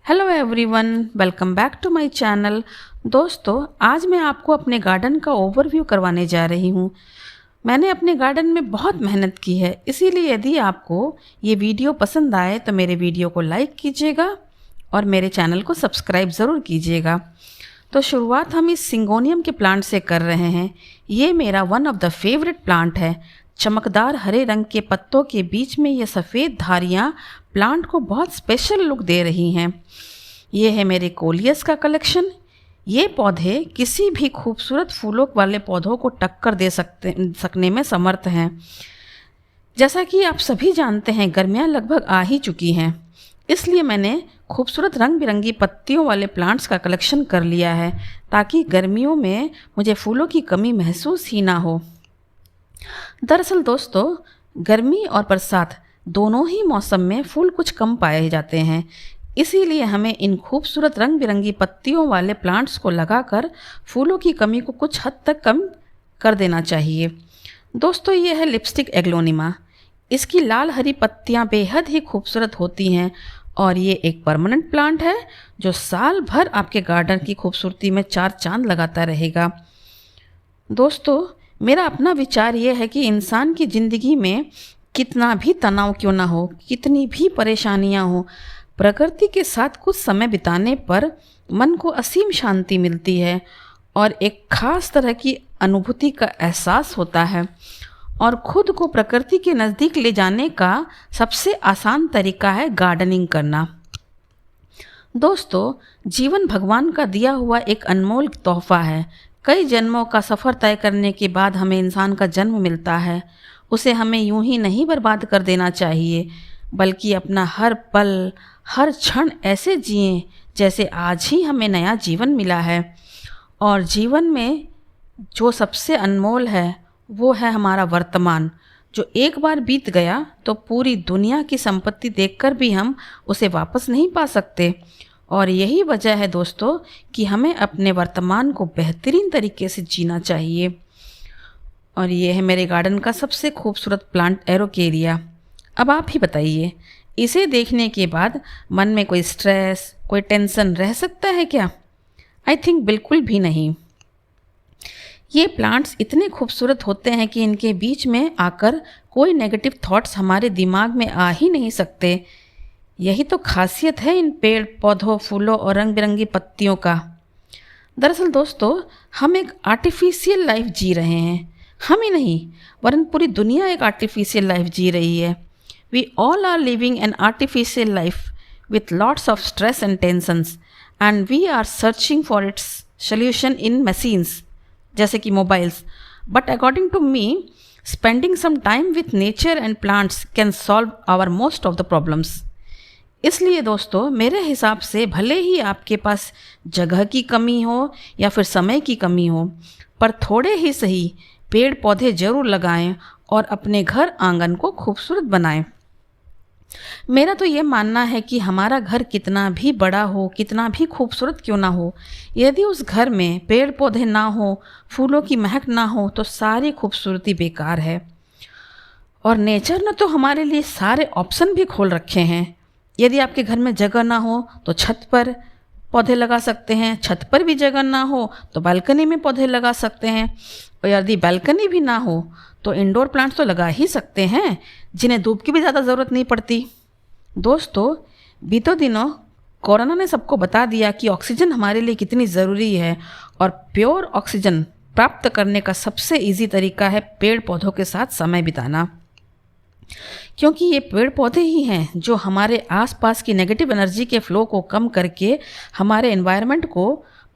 Hello everyone, welcome back to my channel. दोस्तों, आज मैं आपको अपने गार्डन का ओवरव्यू करवाने जा रही हूँ। मैंने अपने गार्डन में बहुत मेहनत की है, इसीलिए यदि आपको ये वीडियो पसंद आए तो मेरे वीडियो को लाइक कीजिएगा और मेरे चैनल को सब्सक्राइब ज़रूर कीजिएगा। तो शुरुआत हम इस सिंगोनियम के प्लांट से कर रहे हैं। ये मेरा one of the favourite plant है। चमकदार हरे रंग के पत्तों के बीच में ये सफ़ेद धारियाँ प्लांट को बहुत स्पेशल लुक दे रही हैं। ये है मेरे कोलियस का कलेक्शन। ये पौधे किसी भी खूबसूरत फूलों वाले पौधों को टक्कर दे सकने में समर्थ हैं। जैसा कि आप सभी जानते हैं, गर्मियाँ लगभग आ ही चुकी हैं, इसलिए मैंने खूबसूरत रंग बिरंगी पत्तियों वाले प्लांट्स का कलेक्शन कर लिया है ताकि गर्मियों में मुझे फूलों की कमी महसूस ही ना हो। दरअसल दोस्तों, गर्मी और बरसात दोनों ही मौसम में फूल कुछ कम पाए जाते हैं, इसीलिए हमें इन खूबसूरत रंग बिरंगी पत्तियों वाले प्लांट्स को लगाकर फूलों की कमी को कुछ हद तक कम कर देना चाहिए। दोस्तों, ये है लिपस्टिक एग्लोनिमा। इसकी लाल हरी पत्तियां बेहद ही खूबसूरत होती हैं और ये एक परमानेंट प्लांट है जो साल भर आपके गार्डन की खूबसूरती में चार चांद लगाता रहेगा। दोस्तों, मेरा अपना विचार ये है कि इंसान की ज़िंदगी में कितना भी तनाव क्यों ना हो, कितनी भी परेशानियां हो, प्रकृति के साथ कुछ समय बिताने पर मन को असीम शांति मिलती है और एक खास तरह की अनुभूति का एहसास होता है। और खुद को प्रकृति के नज़दीक ले जाने का सबसे आसान तरीका है गार्डनिंग करना। दोस्तों, जीवन भगवान का दिया हुआ एक अनमोल तोहफा है। कई जन्मों का सफ़र तय करने के बाद हमें इंसान का जन्म मिलता है। उसे हमें यूं ही नहीं बर्बाद कर देना चाहिए, बल्कि अपना हर पल, हर क्षण ऐसे जिएं जैसे आज ही हमें नया जीवन मिला है। और जीवन में जो सबसे अनमोल है वो है हमारा वर्तमान, जो एक बार बीत गया तो पूरी दुनिया की संपत्ति देखकर भी हम उसे वापस नहीं पा सकते। और यही वजह है दोस्तों कि हमें अपने वर्तमान को बेहतरीन तरीके से जीना चाहिए। और ये है मेरे गार्डन का सबसे खूबसूरत प्लांट एरोकेरिया। अब आप ही बताइए, इसे देखने के बाद मन में कोई स्ट्रेस, कोई टेंशन रह सकता है क्या? आई थिंक बिल्कुल भी नहीं। ये प्लांट्स इतने खूबसूरत होते हैं कि इनके बीच में आकर कोई नेगेटिव थॉट्स हमारे दिमाग में आ ही नहीं सकते। यही तो खासियत है इन पेड़ पौधों, फूलों और रंग बिरंगी पत्तियों का। दरअसल दोस्तों, हम एक आर्टिफिशियल लाइफ जी रहे हैं। हम ही नहीं, वरन पूरी दुनिया एक आर्टिफिशियल लाइफ जी रही है। We all are living an artificial life with lots of stress and tensions, and we are searching for its solution in machines जैसे कि mobiles. But according to me, spending some time with nature and plants can solve our most of the problems. इसलिए दोस्तों, मेरे हिसाब से भले ही आपके पास जगह की कमी हो या फिर समय की कमी हो, पर थोड़े ही सही पेड़ पौधे जरूर लगाएं और अपने घर आंगन को खूबसूरत बनाएं। मेरा तो ये मानना है कि हमारा घर कितना भी बड़ा हो, कितना भी खूबसूरत क्यों ना हो, यदि उस घर में पेड़ पौधे ना हो, फूलों की महक ना हो, तो सारी खूबसूरती बेकार है। और नेचर ने तो हमारे लिए सारे ऑप्शन भी खोल रखे हैं। यदि आपके घर में जगह ना हो तो छत पर पौधे लगा सकते हैं, छत पर भी जगह ना हो तो बालकनी में पौधे लगा सकते हैं, और यदि बालकनी भी ना हो तो इंडोर प्लांट्स तो लगा ही सकते हैं जिन्हें धूप की भी ज़्यादा ज़रूरत नहीं पड़ती। दोस्तों, बीतों दिनों कोरोना ने सबको बता दिया कि ऑक्सीजन हमारे लिए कितनी ज़रूरी है, और प्योर ऑक्सीजन प्राप्त करने का सबसे ईजी तरीका है पेड़ पौधों के साथ समय बिताना। क्योंकि ये पेड़ पौधे ही हैं जो हमारे आसपास की नेगेटिव एनर्जी के फ्लो को कम करके हमारे एनवायरनमेंट को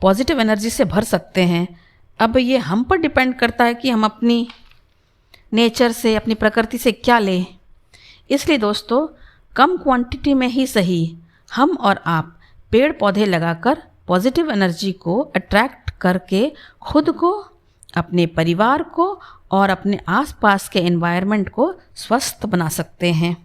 पॉजिटिव एनर्जी से भर सकते हैं। अब ये हम पर डिपेंड करता है कि हम अपनी नेचर से, अपनी प्रकृति से क्या लें। इसलिए दोस्तों, कम क्वांटिटी में ही सही हम और आप पेड़ पौधे लगाकर पॉजिटिव एनर्जी को अट्रैक्ट करके खुद को, अपने परिवार को और अपने आसपास के एनवायरनमेंट को स्वस्थ बना सकते हैं।